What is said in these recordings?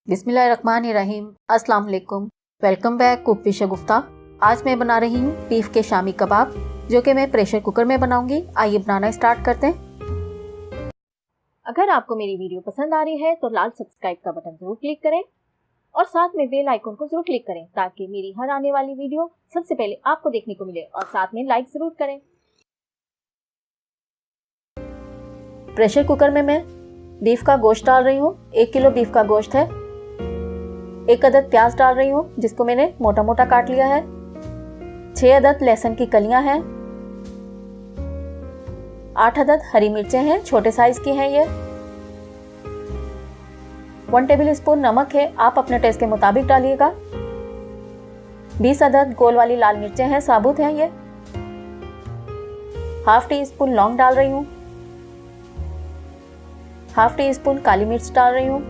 बिस्मिल्लाहिर्रहमानिर्रहीम। अस्सलाम वालेकुम। वेलकम बैक कुक विद शगुफ्ता। आज मैं बना रही हूँ बीफ के शामी कबाब, जो कि मैं प्रेशर कुकर में बनाऊंगी। आइए बनाना स्टार्ट करते हैं। अगर आपको मेरी वीडियो पसंद आ रही है तो लाल सब्सक्राइब का बटन जरूर क्लिक करें और साथ में बेल आइकन को जरूर क्लिक करें ताकि मेरी हर आने वाली वीडियो सबसे पहले आपको देखने को मिले, और साथ में लाइक जरूर करें। प्रेशर कुकर में मैं बीफ का गोश्त डाल रही हूँ। 1 किलो बीफ का गोश्त है। 1 अदद प्याज डाल रही हूँ जिसको मैंने मोटा मोटा काट लिया है। 6 अदद लहसुन की कलियां हैं। 8 अदद हरी मिर्चें हैं, छोटे साइज की हैं ये। 1 टेबल स्पून नमक है, आप अपने टेस्ट के मुताबिक डालिएगा। 20 अदद गोल वाली लाल मिर्चें हैं, साबुत हैं ये। ½ टी स्पून लौंग डाल रही हूँ। ½ टी स्पून काली मिर्च डाल रही हूँ।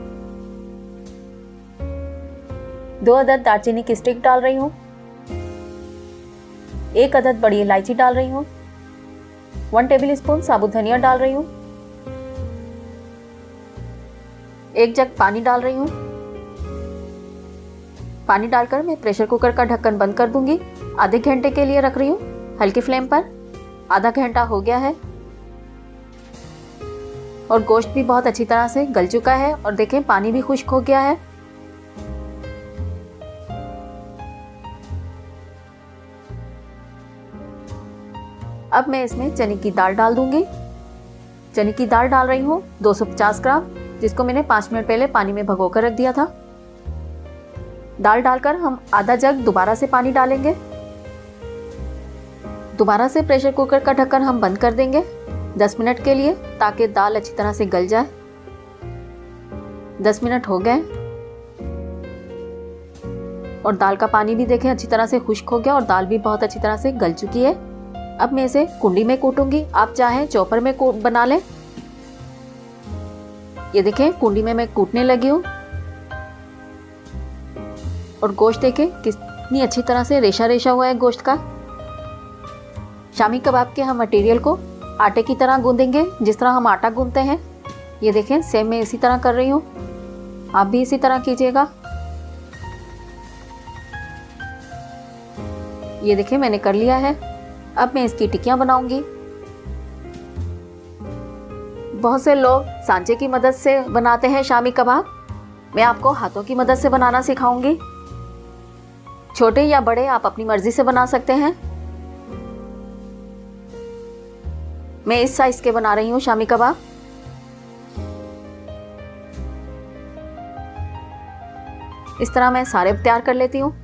2 अदद दालचीनी की स्टिक डाल रही हूँ। 1 अदद बड़ी इलायची डाल रही हूँ। 1 टेबल स्पून साबुत धनिया डाल रही हूँ। 1 जग पानी डाल रही हूँ। पानी डालकर मैं प्रेशर कुकर का ढक्कन बंद कर दूंगी। आधे घंटे के लिए रख रही हूँ हल्की फ्लेम पर। आधा घंटा हो गया है और गोश्त भी बहुत अच्छी तरह से गल चुका है, और देखें पानी भी खुश्क हो गया है। अब मैं इसमें चने की दाल डाल दूंगी। चने की दाल डाल रही हूँ 250 ग्राम, जिसको मैंने 5 मिनट पहले पानी में भिगोकर रख दिया था। दाल डालकर हम आधा जग दोबारा से पानी डालेंगे। दोबारा से प्रेशर कुकर का ढक्कन हम बंद कर देंगे 10 मिनट के लिए, ताकि दाल अच्छी तरह से गल जाए। 10 मिनट हो गए और दाल का पानी भी देखें अच्छी तरह से खुश्क हो गया और दाल भी बहुत अच्छी तरह से गल चुकी है। अब मैं इसे कुंडी में कूटूंगी, आप चाहें चॉपर में बना लें। ये देखें कुंडी में मैं कूटने लगी हूँ और गोश्त देखें कितनी अच्छी तरह से रेशा रेशा हुआ है गोश्त का। शामी कबाब के हम मटेरियल को आटे की तरह गूंदेंगे, जिस तरह हम आटा गूंदते हैं। ये देखें सेम मैं इसी तरह कर रही हूँ, आप भी इसी तरह कीजिएगा। ये देखें मैंने कर लिया है। अब मैं इसकी टिक्कियां बनाऊंगी। बहुत से लोग सांचे की मदद से बनाते हैं शामी कबाब, मैं आपको हाथों की मदद से बनाना सिखाऊंगी। छोटे या बड़े आप अपनी मर्जी से बना सकते हैं। मैं इस साइज के बना रही हूँ शामी कबाब। इस तरह मैं सारे तैयार कर लेती हूँ।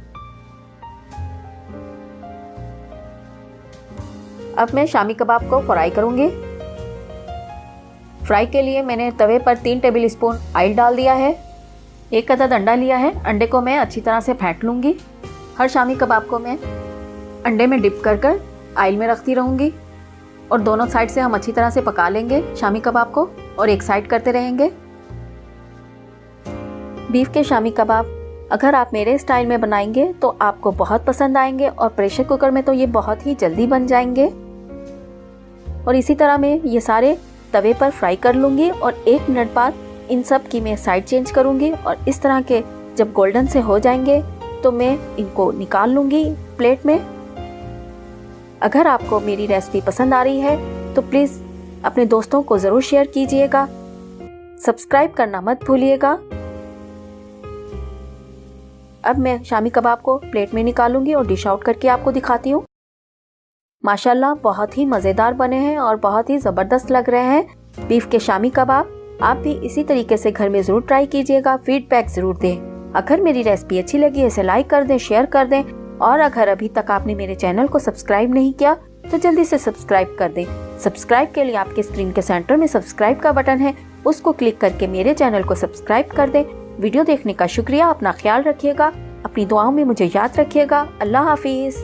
अब मैं शामी कबाब को फ्राई करूंगी। फ्राई के लिए मैंने तवे पर 3 टेबल स्पून ऑयल डाल दिया है। 1 अदद अंडा लिया है, अंडे को मैं अच्छी तरह से फेंट लूंगी। हर शामी कबाब को मैं अंडे में डिप कर कर ऑयल में रखती रहूंगी और दोनों साइड से हम अच्छी तरह से पका लेंगे शामी कबाब को, और एक साइड करते रहेंगे। बीफ के शामी कबाब अगर आप मेरे स्टाइल में बनाएंगे तो आपको बहुत पसंद आएंगे, और प्रेशर कुकर में तो ये बहुत ही जल्दी बन जाएंगे। और इसी तरह मैं ये सारे तवे पर फ्राई कर लूँगी और 1 मिनट बाद इन सब की मैं साइड चेंज करूँगी, और इस तरह के जब गोल्डन से हो जाएंगे तो मैं इनको निकाल लूँगी प्लेट में। अगर आपको मेरी रेसिपी पसंद आ रही है तो प्लीज़ अपने दोस्तों को ज़रूर शेयर कीजिएगा। सब्सक्राइब करना मत भूलिएगा। अब मैं शामी कबाब को प्लेट में निकालूंगी और डिश आउट करके आपको दिखाती हूँ। माशाल्लाह बहुत ही मज़ेदार बने हैं और बहुत ही ज़बरदस्त लग रहे हैं बीफ के शामी कबाब। आप भी इसी तरीके से घर में ज़रूर ट्राई कीजिएगा, फीडबैक ज़रूर दें। अगर मेरी रेसिपी अच्छी लगी है इसे लाइक कर दें, शेयर कर दें, और अगर अभी तक आपने मेरे चैनल को सब्सक्राइब नहीं किया तो जल्दी से सब्सक्राइब कर दें। सब्सक्राइब के लिए आपके स्क्रीन के सेंटर में सब्सक्राइब का बटन है, उसको क्लिक करके मेरे चैनल को सब्सक्राइब कर दें। वीडियो देखने का शुक्रिया। अपना ख्याल रखिएगा, अपनी दुआओं में मुझे याद रखिएगा। अल्लाह हाफिज़।